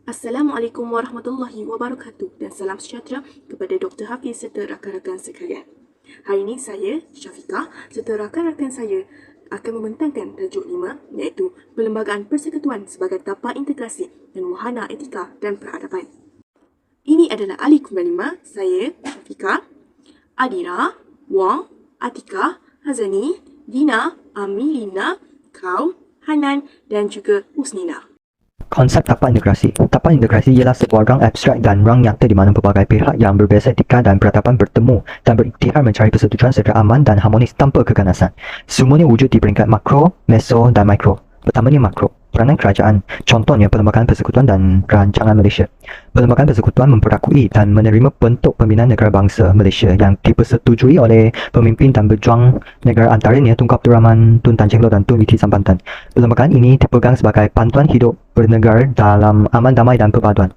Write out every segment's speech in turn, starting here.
Assalamualaikum warahmatullahi wabarakatuh dan salam sejahtera kepada Dr. Hafiz serta rakan-rakan sekalian. Hari ini saya, Syafiqah, serta rakan-rakan saya akan membentangkan tajuk 5 iaitu Perlembagaan Persekutuan sebagai tapak integrasi dan wahana etika dan peradaban. Ini adalah ahli kumpulan 5, saya, Syafiqah, Adira, Wang, Atika, Hazani, Dina, Amilina, Kau, Hanan dan juga Husnina. Konsep tapak integrasi. Tapak integrasi ialah sebuah rang abstrak dan rang nyata di mana pelbagai pihak yang berbeza etika dan peradaban bertemu dan berikhtiar mencari persetujuan secara aman dan harmonis tanpa keganasan. Semuanya wujud di peringkat makro, meso dan mikro. Pertamanya makro. Peranan kerajaan, contohnya Perlembagaan Persekutuan dan Rancangan Malaysia. Perlembagaan Persekutuan memperakui dan menerima bentuk pembinaan negara bangsa Malaysia yang dipersetujui oleh pemimpin dan berjuang negara antaranya Tunku Abdul Rahman, Tun Tan Cheng Loh dan Tun Witi Sampantan. Perlembagaan ini dipegang sebagai panduan hidup bernegara dalam aman, damai dan perpaduan.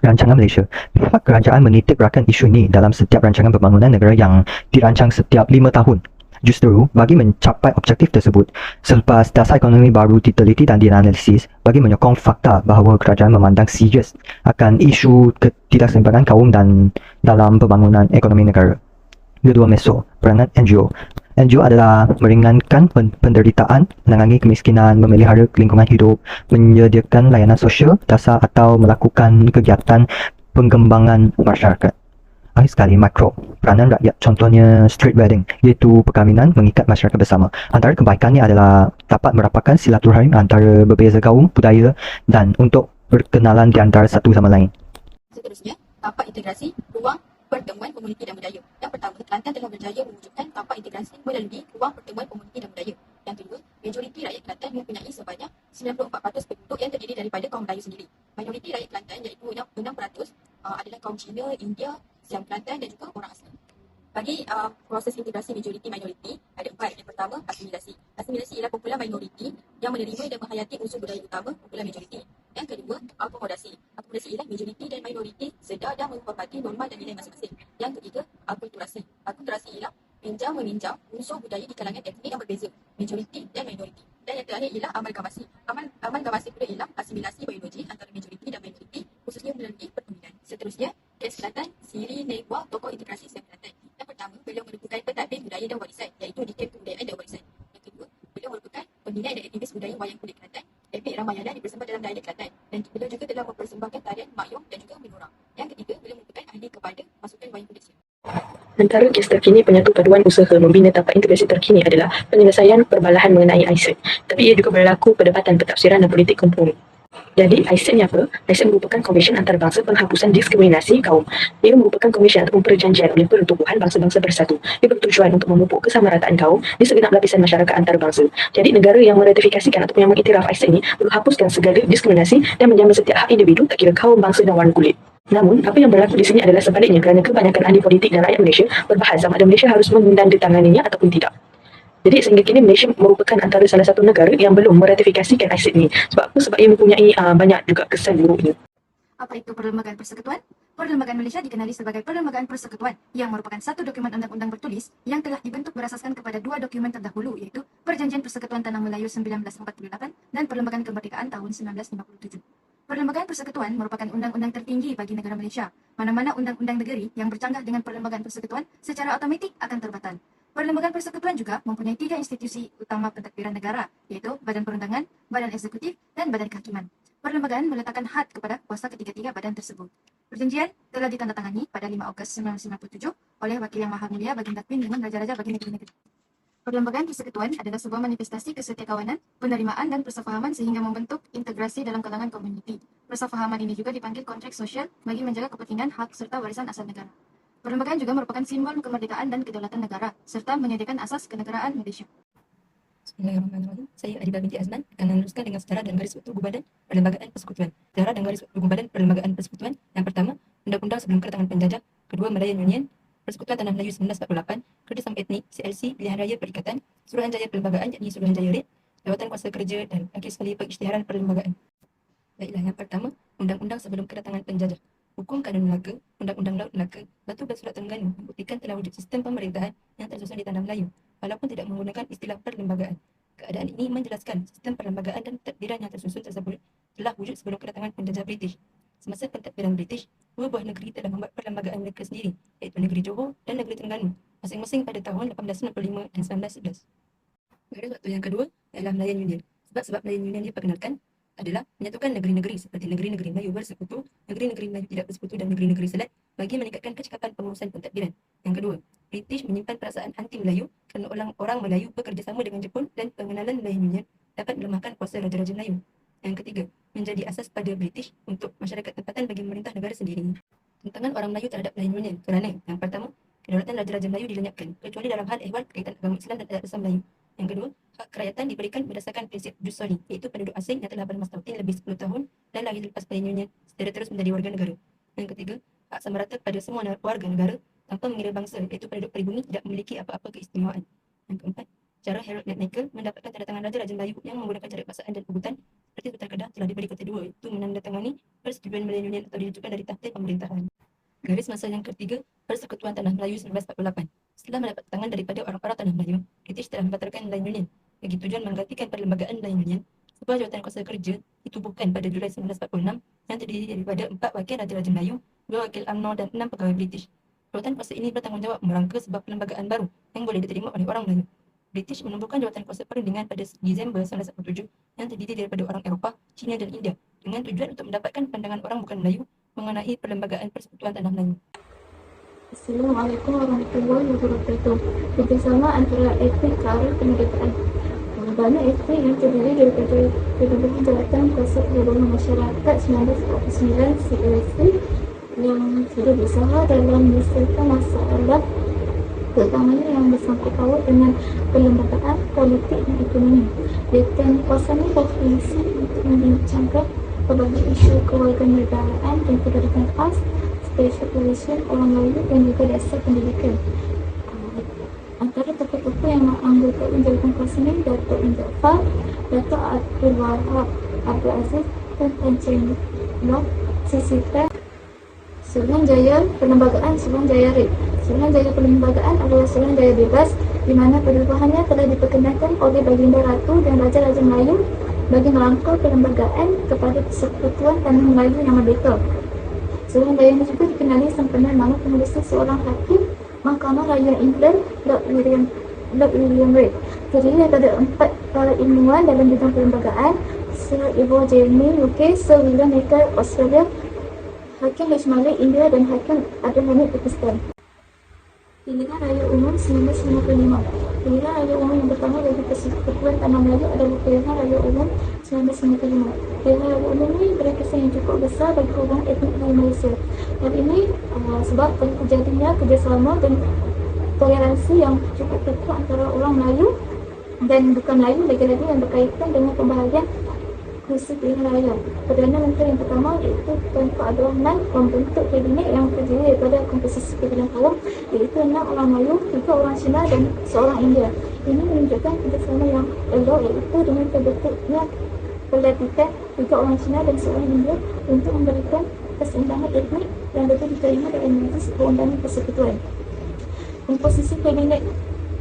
Rancangan Malaysia. Pihak kerajaan menitikberatkan isu ini dalam setiap rancangan pembangunan negara yang dirancang setiap 5 tahun. Justru, bagi mencapai objektif tersebut, selepas dasar ekonomi baru diteliti dan dianalisis, bagi menyokong fakta bahawa kerajaan memandang serius akan isu ketidakseimbangan kaum dan dalam pembangunan ekonomi negara. Kedua, meso, peranan NGO. NGO adalah meringankan penderitaan, menangani kemiskinan, memelihara lingkungan hidup, menyediakan layanan sosial dasar atau melakukan kegiatan pengembangan masyarakat. Akhir sekali, makro. Peranan rakyat, contohnya street wedding, iaitu perkahwinan mengikat masyarakat bersama. Antara kebaikannya adalah dapat merapatkan silaturahim antara berbeza kaum, budaya dan untuk berkenalan di antara satu sama lain. Seterusnya, tapak integrasi ruang pertemuan komuniti dan budaya. Yang pertama, Kelantan telah berjaya mewujudkan tapak integrasi melalui ruang pertemuan komuniti dan budaya. Yang kedua, majoriti rakyat Kelantan mempunyai sebanyak 94% penduduk yang terdiri daripada kaum Melayu sendiri. Majoriti rakyat Kelantan iaitu 6% adalah kaum Cina, India, Siam Kelantan dan juga orang asli. Bagi proses integrasi majoriti-minoriti, ada 4. Yang pertama, asimilasi. Asimilasi ialah kumpulan minoriti yang menerima dan menghayati unsur budaya utama kumpulan majoriti. Yang kedua, akomodasi. Akomodasi ialah majoriti dan minoriti sedar dan menghormati norma dan nilai masing-masing. Yang ketiga, akulturasi. Akulturasi ialah pinjam-meminjam unsur budaya di kalangan etnik yang berbeza, majoriti dan minoriti. Dan yang terakhir ialah amalgamasi. Amalgamasi pula ialah asimilasi biologi antara majoriti dan minoriti, khususnya melalui perkahwinan. Seterusnya, Kes Kelantan, Siri Negwa, tokoh integrasi Siam Kelantan. Yang pertama, beliau merupakan pentadbir budaya dan warisan, iaitu di Kem Kebudayaan dan Warisan. Yang kedua, beliau merupakan pembina dan aktivis budaya wayang kulit Kelantan. Epik Ramayana dipersembahkan dalam dialek Kelantan dan beliau juga telah mempersembahkan tarian Mak Yong dan juga Menorah. Yang ketiga, beliau merupakan ahli kepada masukan wayang kulit Siam. Antara kes terkini penyatu paduan usaha membina tapak integrasi terkini adalah penyelesaian perbalahan mengenai ISET. Tapi ia juga berlaku perdebatan pentafsiran dan politik kompromi. Jadi ISET ni apa? ISET merupakan Komisen Antarabangsa Penghapusan Diskriminasi Kaum. Ia merupakan komisen ataupun perjanjian oleh Pertubuhan Bangsa-Bangsa Bersatu. Ia bertujuan untuk memupuk kesamarataan kaum di segenap lapisan masyarakat antarabangsa. Jadi negara yang meratifikasikan ataupun yang mengiktiraf ISET ini perlu hapuskan segala diskriminasi dan menjamin setiap hak individu tak kira kaum, bangsa dan warna kulit. Namun, apa yang berlaku di sini adalah sebaliknya kerana kebanyakan ahli politik dan rakyat Malaysia berbahas sama ada Malaysia harus menandatanganinya ataupun tidak. Jadi sehingga kini Malaysia merupakan antara salah satu negara yang belum meratifikasikan ISET ini. Sebab apa? Sebab ia mempunyai banyak juga kesan buruknya. Apa itu Perlembagaan Persekutuan? Perlembagaan Malaysia dikenali sebagai Perlembagaan Persekutuan yang merupakan satu dokumen undang-undang bertulis yang telah dibentuk berasaskan kepada dua dokumen terdahulu iaitu Perjanjian Persekutuan Tanah Melayu 1948 dan Perlembagaan Kemerdekaan tahun 1957. Perlembagaan Persekutuan merupakan undang-undang tertinggi bagi negara Malaysia. Mana-mana undang-undang negeri yang bercanggah dengan Perlembagaan Persekutuan secara automatik akan terbatal. Perlembagaan Persekutuan juga mempunyai 3 institusi utama pentadbiran negara iaitu Badan Perundangan, Badan Eksekutif dan Badan Kehakiman. Perlembagaan meletakkan had kepada kuasa ketiga-tiga badan tersebut. Perjanjian telah ditandatangani pada 5 Ogos 1997 oleh Wakil Yang Maha Mulia Baginda Queen dengan Raja-Raja bagi negeri-negeri. Perlembagaan Persekutuan adalah sebuah manifestasi kesetiakawanan, penerimaan dan persefahaman sehingga membentuk integrasi dalam kalangan komuniti. Persefahaman ini juga dipanggil kontrak sosial bagi menjaga kepentingan, hak serta warisan asal negara. Perlembagaan juga merupakan simbol kemerdekaan dan kedaulatan negara serta menyediakan asas kenegaraan Malaysia. Bismillahirrahmanirrahim. Saya Adibah binti Azman akan meneruskan dengan sejarah dan garis waktu badan Perlembagaan Persekutuan. Sejarah dan garis waktu badan Perlembagaan Persekutuan. Yang pertama, Undang-Undang sebelum kedatangan penjajah. Kedua, Malayan Union. Persekutuan Tanah Melayu 1948, Kerjasama Etnik, CLC, Pilihan Raya Perikatan, Suruhanjaya Perlembagaan yakni Suruhanjaya RIT, Jawatan Kuasa Kerja dan akhir sekali Pengisytiharan Perlembagaan. Baiklah, yang pertama, Undang-Undang sebelum kedatangan penjajah. Hukum Kanun Melaka, Undang-Undang Laut Melaka, Batu dan Surat Terengganu membuktikan telah wujud sistem pemerintahan yang tersusun di Tanah Melayu, walaupun tidak menggunakan istilah perlembagaan. Keadaan ini menjelaskan sistem perlembagaan dan pentadbiran yang tersusun tersebut telah wujud sebelum kedatangan penjajah British. Semasa pentadbiran British, dua buah negeri telah membuat perlembagaan mereka sendiri, iaitu negeri Johor dan negeri Terengganu, masing-masing pada tahun 1865 dan 1911. Garis waktu yang kedua ialah Malayan Union. Sebab Malayan Union diperkenalkan adalah menyatukan negeri-negeri seperti negeri-negeri Melayu bersekutu, negeri-negeri Melayu tidak bersekutu dan negeri-negeri Selat bagi meningkatkan kecekapan pengurusan pentadbiran. Yang kedua, British menyimpan perasaan anti-Melayu kerana orang Melayu bekerjasama dengan Jepun dan pengenalan Malayan Union dapat melemahkan kuasa raja-raja Melayu. Yang ketiga, menjadi asas pada British untuk masyarakat tempatan bagi memerintah negara sendiri. Tentangan orang Melayu terhadap Malayan Union kerana yang pertama, kedaulatan raja-raja Melayu dilenyapkan kecuali dalam hal ehwal berkaitan agama Islam dan adat besar Melayu. Yang kedua, hak kerakyatan diberikan berdasarkan prinsip jus soli, iaitu penduduk asing yang telah bermastautin lebih 10 tahun dan lahir lepas Malayan Union secara terus menjadi warga negara. Yang ketiga, hak sama rata pada semua warga negara tanpa mengira bangsa, iaitu penduduk peribumi tidak memiliki apa-apa keistimewaan. Yang keempat, cara Harold Nutnaker mendapatkan tandatangan raja-raja Melayu yang menggunakan cara paksaan dan ugutan seperti Sultan Kedah telah diberi kota dua, iaitu menandatangani persetujuan Malayan Union atau diajukan dari takhta pemerintahan. Garis masa yang ketiga, Persekutuan Tanah Melayu 1948. Setelah mendapat tangan daripada orang-orang Tanah Melayu, British telah membatalkan Malayan Union bagi tujuan menggantikan perlembagaan Malayan Union. Sebuah jawatan kuasa kerja ditubuhkan pada Julai 1946 yang terdiri daripada 4 wakil raja-raja Melayu, 2 wakil UMNO dan 6 pegawai British. Jawatan kuasa ini bertanggungjawab merangka sebab perlembagaan baru yang boleh diterima oleh orang Melayu. British menumbuhkan jawatan kuasa perundingan pada Disember 1947 yang terdiri daripada orang Eropah, China dan India dengan tujuan untuk mendapatkan pandangan orang bukan Melayu mengenai perlembagaan Persekutuan Tanah Melayu. Assalamualaikum warahmatullahi wabarakatuh. Kerjasama antara etnik ke arah kemerdekaan. Banyak etnik yang terdiri daripada Pertubuhan Jawatan Kuasa Gabungan Masyarakat 1949 CLC yang sudah berusaha dalam menyelesaikan masalah terutamanya yang bersangkut paut dengan perlembagaan politik dan ekonomi. Jawatan kuasa ini berfungsi untuk membincangkan berbagai isu kewarganegaraan dan kedudukan khas, special position orang Melayu dan juga dasar pendidikan. Antara tokoh-tokoh yang anggota jawatan kuasa ini Datuk bin Jaafar, Datuk Abdul Wahab Abdul Aziz dan Tan Cheng Lock, Sisita. Suruhanjaya Perlembagaan Suruhanjaya RIP. Suruhanjaya Perlembagaan adalah Suruhanjaya bebas di mana perubahannya telah diperkenalkan oleh Baginda Ratu dan Raja-Raja Melayu bagi merangkul perlembagaan kepada Persekutuan Tanah Melayu yang merdeka. Suruhanjaya ini juga dikenali sempena nama pengurusi seorang hakim Mahkamah Raya England, Lord William Reid. Terdiri daripada 4 para ilmuwan dalam bidang perlembagaan, Sir Ivo Jamie UK, Sir William Maker Australia, Hakim H. Malik India dan Hakim Abdul Hamid Pakistan. Pilihan Raya Umum 1955. Pilihan Raya Umum yang pertama bagi Persekutuan Tanah Melayu adalah Pilihan Raya Umum 1955. Pilihan Raya Umum ini beri kesan yang cukup besar bagi hubungan etnik di Malaysia. Hal ini sebab terjadinya kerjasama dan toleransi yang cukup kuat antara orang Melayu dan bukan Melayu lagi-lagi yang berkaitan dengan pembahagian kursi pilihan raya. Perdana Menteri yang pertama iaitu Tunku Abdul Rahman membentuk kabinet yang terdiri daripada komposisi pilihan kaum iaitu 6 orang Melayu, 3 orang Cina dan seorang India. Ini menunjukkan kerjasama yang elok iaitu dengan terbentuknya pelantikan 3 orang Cina dan seorang India untuk memberikan keseimbangan etnik yang betul diterima dalam majlis perundangan persekutuan. Komposisi kabinet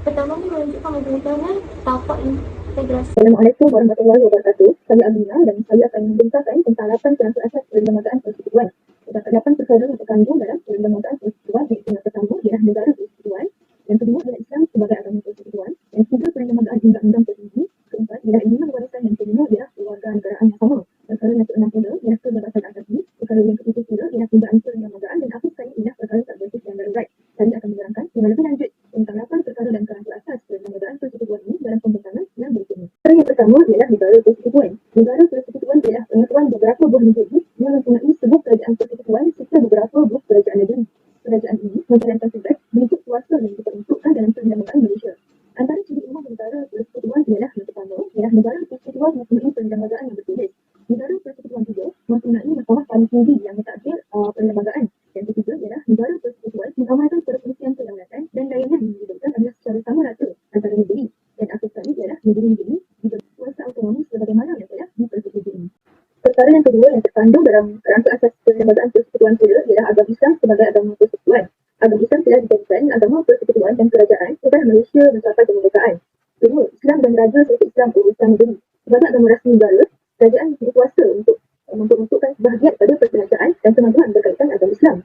pertama ini menunjukkan bagaimana tapak integrasi. Assalamualaikum warahmatullahi wabarakatuh. Saya Amina dan saya akan membentangkan tentang 8 kerangka asas perlembagaan persekutuan. Terdapat 8 perkara yang terkandung dalam perlembagaan persekutuan, iaitu yang pertama ialah negara persekutuan, yang kedua ialah Islam sebagai agama persekutuan, yang ketiga perlembagaan undang-undang tertinggi, keempat ialah ilmu warisan, yang kelima ialah kewarganegaraan yang sama, perkara yang keenam pula ialah kebebasan asasi, perkara yang ketujuh pula ialah tundaan perlembagaan dan akhir sekali ialah perkara tak berhenti yang darurat. Saya akan menerangkan dengan lebih lanjut tentang 8 perkara dan kerangka asas perlembagaan persekutuan ini dalam pembentangan yang berikut ini. Perkara yang pertama ialah negara persekutuan. Negara persekutuan ialah pengaturan beberapa buah negeri yang mempunyai sebuah kerajaan persekutuan serta beberapa buah kerajaan negeri. Kerajaan ini menjalankan tugas mengikut kuasa yang diperuntukkan dalam perlembagaan Malaysia. Antara ciri umum negara persekutuan ialah yang pertama ialah negara persekutuan mempunyai perlembagaan yang bertulis. Negara persekutuan juga mempunyai mahkamah paling tinggi yang mentadbir perlembagaan. Yang ketiga ialah negara persekutuan mengamalkan perselisihan kedaulatan dan layanan yang diberikan adalah secara sama rata antara negeri. Dan akhir sekali ialah negeri-negeri diberi kuasa autonomi sebagaimana yang telah dipersetujui. Perkara yang kedua yang terkandung dalam kerangka asas perlembagaan persekutuan pula ialah agama Islam sebagai agama persekutuan. Agama Islam telah dijadikan agama persekutuan dan kerajaan setelah Malaysia mencapai kemerdekaan. Kedua, Islam dan Raja serta Islam urusan negeri. Sebagai agama rasmi negara, kerajaan berkuasa untuk memperuntukkan sebahagian pada perbelanjaan dan kemajuan berkaitan agama Islam.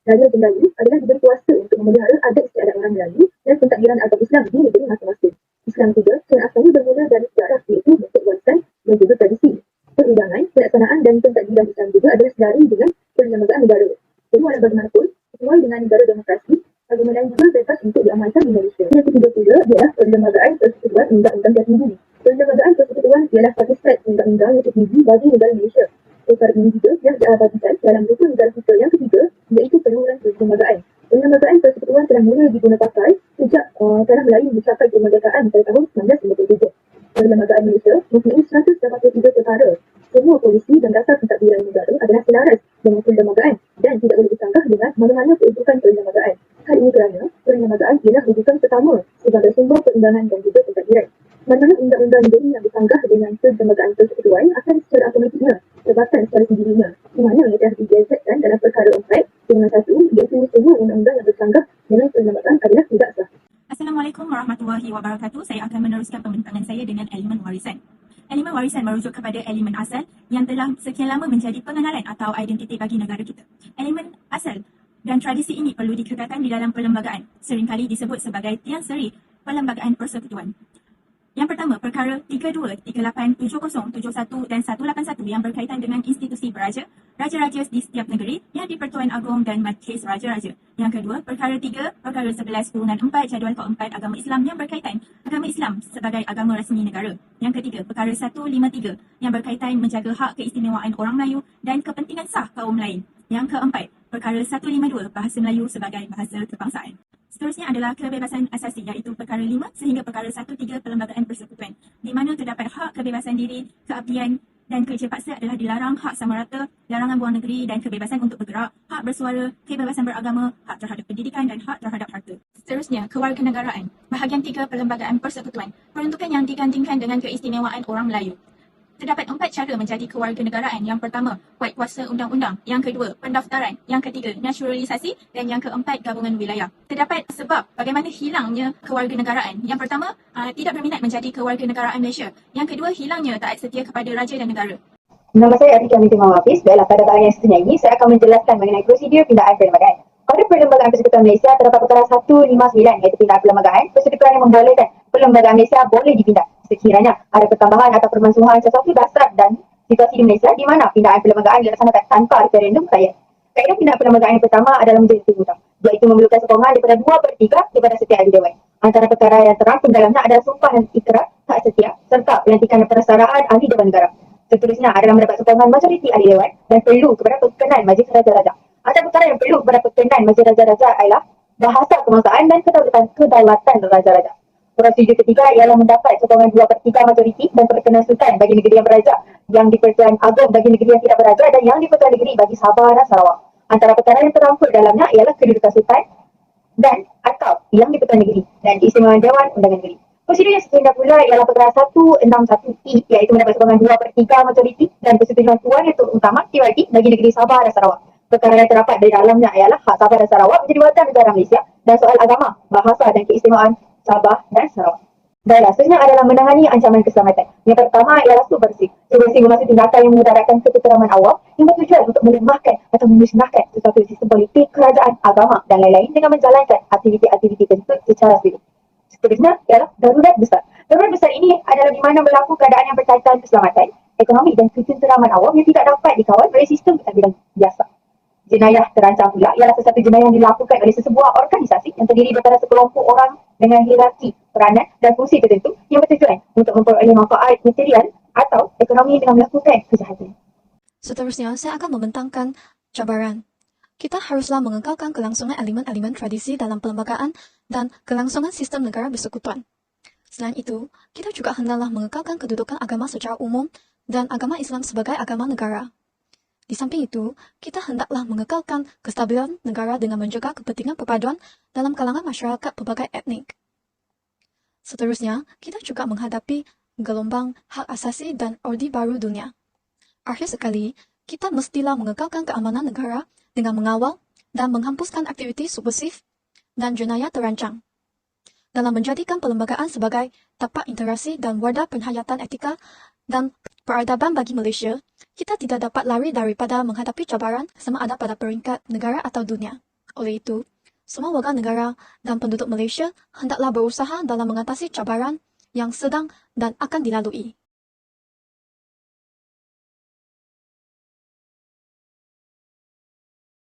Raja Bendayu adalah diberi kuasa untuk memelihara adat istiadat orang Melayu dan pentadbiran agama Islam di negeri masing-masing. Islam juga secara asalnya bermula dari sejarah iaitu bentuk warisan dan juga tradisi. Perundangan, pelaksanaan dan pentadbiran Islam juga adalah sedari dengan perlembagaan negara. Semua bagaimanapun, sesuai dengan negara demokrasi, agama lain juga bebas untuk diamalkan di Malaysia. Yang ketiga pula ialah perlembagaan persekutuan undang-undang tertinggi. Perlembagaan persekutuan ialah satu set undang-undang yang tertinggi bagi negara Malaysia. Perkara ini juga yang diabadikan dalam buku negara kita yang ketiga iaitu penurunan perlembagaan. Perlembagaan persekutuan telah mula diguna pakai sejak Tanah Melayu mencapai kemerdekaan pada tahun 1957. Perlembagaan Malaysia mempunyai 183 perkara. Semua polisi dan dasar pentadbiran negara adalah selaras dengan perlembagaan dan tidak boleh disanggah dengan mana-mana keuntukan perlembagaan. Hal ini kerana perlembagaan ialah rujukan pertama sebagai sumber perundangan dan juga pentadbiran. Mana-mana undang-undang negeri yang disanggah dengan perlembagaan persekutuan akan secara automatiknya terbatas secara sendirinya, di mana ia telah digazetkan dalam perkara 4 dengan 1 iaitu semua undang-undang yang bersanggah dengan perlembagaan adalah tidak sah. Assalamualaikum warahmatullahi wabarakatuh. Saya akan meneruskan pembincangan saya dengan elemen warisan. Elemen warisan merujuk kepada elemen asal yang telah sekian lama menjadi pengenalan atau identiti bagi negara kita. Elemen asal dan tradisi ini perlu dikekalkan di dalam perlembagaan, seringkali disebut sebagai tiang seri perlembagaan persekutuan. Yang pertama, perkara 32, 38, 70, 71 dan 181 yang berkaitan dengan institusi beraja, raja-raja di setiap negeri yang di-Pertuan Agong dan Majlis Raja-Raja. Yang kedua, perkara 3, perkara 11 turunan 4 jadual keempat agama Islam yang berkaitan agama Islam sebagai agama rasmi negara. Yang ketiga, perkara 153 yang berkaitan menjaga hak keistimewaan orang Melayu dan kepentingan sah kaum lain. Yang keempat, perkara 152 bahasa Melayu sebagai bahasa kebangsaan. Seterusnya adalah kebebasan asasi iaitu perkara 5 sehingga perkara 13 perlembagaan persekutuan di mana terdapat hak kebebasan diri, keabdian dan kerja paksa adalah dilarang, hak sama rata, larangan buang negeri dan kebebasan untuk bergerak, hak bersuara, kebebasan beragama, hak terhadap pendidikan dan hak terhadap harta. Seterusnya, kewarganegaraan. Bahagian 3 perlembagaan persekutuan. Peruntukan yang digandingkan dengan keistimewaan orang Melayu. Terdapat 4 cara menjadi kewarganegaraan. Yang pertama, kuasa undang-undang. Yang kedua, pendaftaran. Yang ketiga, naturalisasi. Dan yang keempat, gabungan wilayah. Terdapat sebab bagaimana hilangnya kewarganegaraan. Yang pertama, tidak berminat menjadi kewarganegaraan Malaysia. Yang kedua, hilangnya taat setia kepada raja dan negara. Nama saya Atika Binti Muhammad Hafiz. Baiklah, pada bahagian yang seterusnya ini, saya akan menjelaskan mengenai prosedur pindaan perlembagaan. Pada Perlembagaan Persekutuan Malaysia, terdapat perkara 159 iaitu pindaan perlembagaan. Persekutuan yang membolehkan Perlembagaan Malaysia boleh dipindah sekiranya ada pertambahan atau permansuhan sesuatu dasar dan situasi di Malaysia di mana pindaan perlembagaan dilaksanakan tanpa referendum rakyat. Kaedah pindaan perlembagaan yang pertama adalah menjadi hutang, iaitu memerlukan sokongan daripada 2/3 kepada setiap ahli dewan. Antara perkara yang terangkum dalamnya adalah sumpah dan ikrar hak setia serta pelantikan persaraan ahli dewan negara. Seterusnya adalah mendapat sokongan majoriti ahli dewan dan perlu kepada perkenan majlis raja-raja. Antara perkara yang perlu kepada perkenan majlis raja-raja adalah bahasa kebangsaan dan kedaulatan raja-raja. Prosedur ketiga ialah mendapat sokongan 2/3 majoriti dan perkenan sultan bagi negeri yang beraja, yang di-Pertuan Agong bagi negeri yang tidak beraja dan yang di-Pertuan Negeri bagi Sabah dan Sarawak. Antara perkara yang terangkul dalamnya ialah kedudukan sultan dan atau yang di-Pertuan Negeri dan keistimewaan Dewan Undangan Negeri. Prosedur yang seterusnya pula ialah perkara 161E iaitu mendapat sokongan 2/3 majoriti dan persetujuan Tuan Yang Terutama TYT bagi negeri Sabah dan Sarawak. Perkara yang terdapat di dalamnya ialah hak Sabah dan Sarawak menjadi warga negara Malaysia dan soal agama, bahasa dan keistimewaan Sabah dan Sarawak. Baiklah, seterusnya adalah menangani ancaman keselamatan. Yang pertama ialah subversif. Subversif bermaksud tindakan yang memudaratkan ketenteraman awam yang bertujuan untuk melemahkan atau memusnahkan sesuatu sistem politik, kerajaan, agama dan lain-lain dengan menjalankan aktiviti-aktiviti tersebut secara sendiri. Seterusnya ialah darurat besar. Darurat besar ini adalah di mana berlaku keadaan yang berkaitan keselamatan, ekonomi dan ketenteraman awam yang tidak dapat dikawal oleh sistem pentadbiran biasa. Jenayah terancam pula ialah sesuatu jenayah yang dilakukan oleh sesebuah organisasi yang terdiri daripada sekelompok orang dengan hierarki, peranan dan fungsi tertentu yang bertujuan untuk memperoleh manfaat material atau ekonomi dengan melakukan kejahatan. Seterusnya, saya akan membentangkan cabaran. Kita haruslah mengekalkan kelangsungan elemen-elemen tradisi dalam perlembagaan dan kelangsungan sistem negara bersekutuan. Selain itu, kita juga hendaklah mengekalkan kedudukan agama secara umum dan agama Islam sebagai agama negara. Di samping itu, kita hendaklah mengekalkan kestabilan negara dengan menjaga kepentingan perpaduan dalam kalangan masyarakat pelbagai etnik. Seterusnya, kita juga menghadapi gelombang hak asasi dan orde baru dunia. Akhir sekali, kita mestilah mengekalkan keamanan negara dengan mengawal dan menghapuskan aktiviti subversif dan jenayah terancang. dalam menjadikan perlembagaan sebagai tapak integrasi dan wadah penghayatan etika dan peradaban bagi Malaysia, kita tidak dapat lari daripada menghadapi cabaran sama ada pada peringkat negara atau dunia. Oleh itu, semua warga negara dan penduduk Malaysia hendaklah berusaha dalam mengatasi cabaran yang sedang dan akan dilalui.